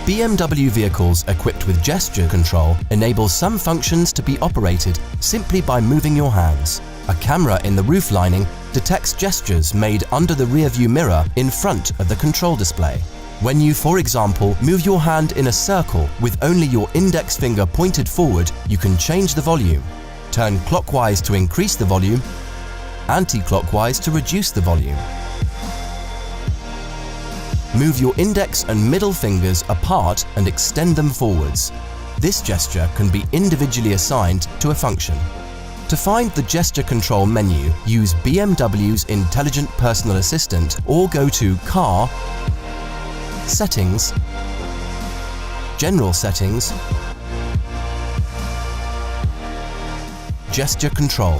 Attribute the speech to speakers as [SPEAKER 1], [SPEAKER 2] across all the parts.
[SPEAKER 1] BMW vehicles equipped with gesture control enable some functions to be operated simply by moving your hands. A camera in the roof lining detects gestures made under the rear-view mirror in front of the control display. When you, for example, move your hand in a circle with only your index finger pointed forward, you can change the volume. Turn clockwise to increase the volume, anti-clockwise to reduce the volume. Move your index and middle fingers apart and extend them forwards. This gesture can be individually assigned to a function. To find the gesture control menu, use BMW's Intelligent Personal Assistant or go to Car, Settings, General Settings, Gesture Control.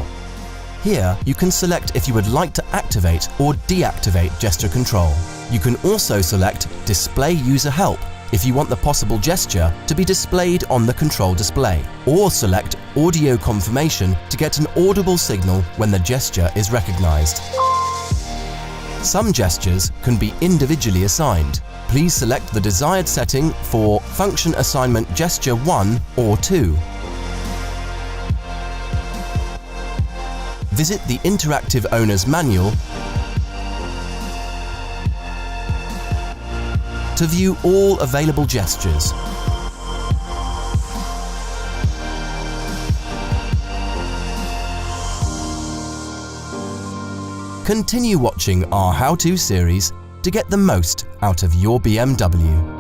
[SPEAKER 1] Here, you can select if you would like to activate or deactivate gesture control. You can also select Display User Help if you want the possible gesture to be displayed on the control display, or select Audio Confirmation to get an audible signal when the gesture is recognized. Some gestures can be individually assigned. Please select the desired setting for Function Assignment Gesture 1 or 2. Visit the Interactive Owner's Manual to view all available gestures. Continue watching our how-to series to get the most out of your BMW.